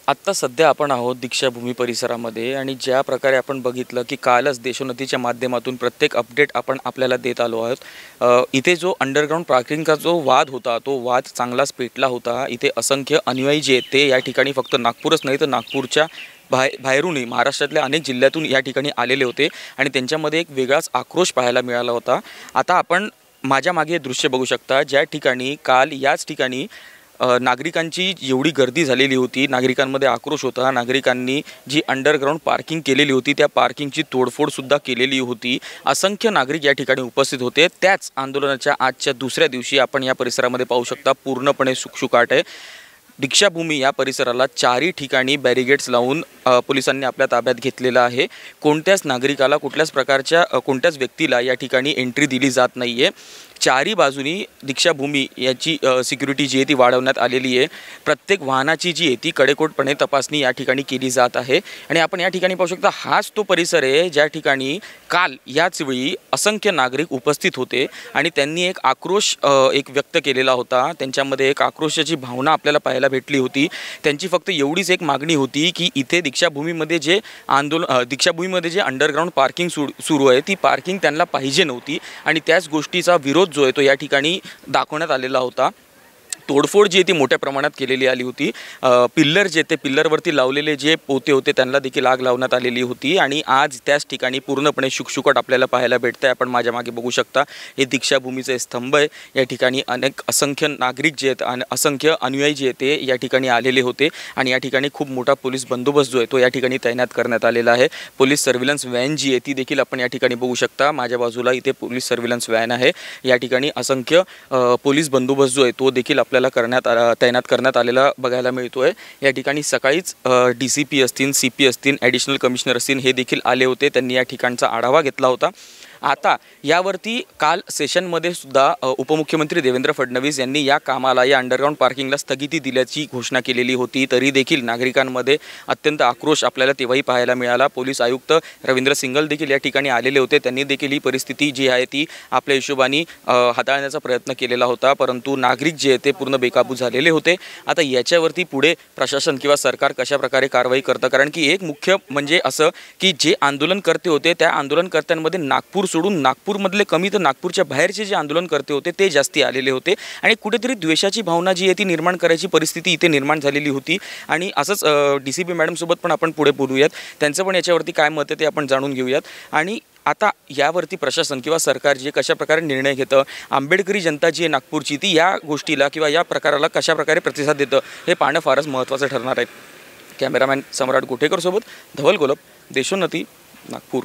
आत्ता सध्या आपण आहोत दीक्षाभूमी परिसरामध्ये आणि ज्या प्रकारे आपण बघितलं की कालच देशोन्नतीच्या माध्यमातून प्रत्येक अपडेट आपण आपल्याला देत आलो आहोत। इथे जो अंडरग्राऊंड पार्किंगचा जो वाद होता तो वाद चांगलाच पेटला होता। इथे असंख्य अनुयायी जे ते या ठिकाणी फक्त नागपूरच नाही तर नागपूरच्या बाहेरूनही महाराष्ट्रातल्या अनेक जिल्ह्यातून या ठिकाणी आलेले होते आणि त्यांच्यामध्ये एक वेगळाच आक्रोश पाहायला मिळाला होता। आता आपण माझ्या मागे दृश्य बघू शकता ज्या ठिकाणी काल याच ठिकाणी नागरिकांची एवढी गर्दी झालेली होती, नागरिकांमध्ये आक्रोश होता। नागरिकांनी जी अंडरग्राऊंड पार्किंग केलेली होती त्या पार्किंगची तोडफोडसुद्धा केलेली होती। असंख्य नागरिक या ठिकाणी उपस्थित होते। त्याच आंदोलनाच्या आजच्या दुसऱ्या दिवशी आपण या परिसरामध्ये पाहू शकता पूर्णपणे शुकशुकाट आहे। दीक्षाभूमी या परिसराला चारही ठिकाणी बॅरिगेड्स लावून पोलिसांनी आपल्या ताब्यात घेतलेला आहे। कोणत्याच नागरिकाला कुठल्याच प्रकारच्या कोणत्याच व्यक्तीला या ठिकाणी एंट्री दिली जात नाही आहे। चारी बाजूनी दीक्षाभूमी याची सिक्युरिटी जी आहे ती वाढवण्यात आलेली आहे। प्रत्येक वाहनाची जी आहे ती कडेकोटपणे तपासणी या ठिकाणी केली जात आहे आणि आपण या ठिकाणी पाहू शकता हाच तो परिसर आहे ज्या ठिकाणी काल याच वेळी असंख्य नागरिक उपस्थित होते आणि त्यांनी एक आक्रोश व्यक्त केलेला होता। त्यांच्यामध्ये एक आक्रोशाची भावना आपल्याला पाहायला भेटली होती। त्यांची फक्त एवढीच एक मागणी होती की इथे दीक्षाभूमीमध्ये जे दीक्षाभूमीमध्ये जे अंडरग्राऊंड पार्किंग सुरू आहे ती पार्किंग त्यांना पाहिजे नव्हती आणि त्याच गोष्टीचा विरोध जो आहे तो या ठिकाणी दाखवण्यात आलेला होता। तोडफोड जी ती मोठ्या प्रमाणात केलेली आली होती। पिल्लर जे ते पिल्लरवरती लावलेले जे पोते होते त्यांना देखील आग लावण्यात आलेली होती आणि आज त्याच ठिकाणी पूर्णपणे शुकशुकाट आपल्याला पाहायला भेटतं आहे। आपण माझ्या मागे बघू शकता हे दीक्षाभूमीचे स्तंभ आहे। या ठिकाणी असंख्य नागरिक जे आहेत आणि असंख्य अनुयायी जे ते या ठिकाणी आलेले होते आणि या ठिकाणी खूप मोठा पोलीस बंदोबस्त जो आहे तो या ठिकाणी तैनात करण्यात आलेला आहे। पोलीस सर्व्हिलन्स व्हॅन जी आहे ती देखील आपण या ठिकाणी बघू शकता। माझ्या बाजूला इथे पोलीस सर्व्हिलन्स व्हॅन आहे। या ठिकाणी असंख्य पोलीस बंदोबस्त जो आहे तो देखील तैनात करण्यात आलेला बघायला मिळतोय। या ठिकाणी सकाळीच DCP असतील, CP असतील, ॲडिशनल कमिशनर असतील हे देखील आले होते। त्यांनी या ठिकाणचा आढावा घेतला होता। आता यावरती काल सेशनमध्ये सुद्धा उपमुख्यमंत्री देवेंद्र फडणवीस यांनी या कामाला या अंडरग्राऊंड पार्किंगला स्थगिती दिल्याची घोषणा केलेली होती। तरी देखील नागरिकांमध्ये अत्यंत आक्रोश आपल्याला तेव्हाही पाहायला मिळाला। पोलीस आयुक्त रवींद्र सिंगल देखील या ठिकाणी आलेले होते। त्यांनी देखील ही परिस्थिती जी आहे ती आपल्या हिशोबाने हाताळण्याचा प्रयत्न केलेला होता, परंतु नागरिक जे ते पूर्ण बेकाबू झालेले होते। आता याच्यावरती पुढे प्रशासन किंवा सरकार कशा प्रकारे कारवाई करतं, कारण की एक मुख्य म्हणजे असं की जे आंदोलनकर्ते होते त्या आंदोलनकर्त्यांमध्ये नागपूर सोडून नागपूरमधले कमी तर नागपूरच्या बाहेरचे जे आंदोलनकर्ते होते ते जास्ती आलेले होते आणि कुठेतरी द्वेषाची भावना जी आहे ती निर्माण करायची परिस्थिती इथे निर्माण झालेली होती। आणि असंच DCP मॅडमसोबत पण आपण पुढे बोलूयात, त्यांचं पण याच्यावरती काय मत आहे ते आपण जाणून घेऊयात। आणि आता यावरती प्रशासन किंवा सरकार जे कशा प्रकारे निर्णय घेतं, आंबेडकरी जनता जी आहे नागपूरची ती या गोष्टीला किंवा या प्रकाराला कशा प्रकारे प्रतिसाद देतं हे पाहणं फारच महत्त्वाचं ठरणार आहे। कॅमेरामॅन सम्राट गोठेकर सोबत धवल गोलप, देशोन्नती, नागपूर।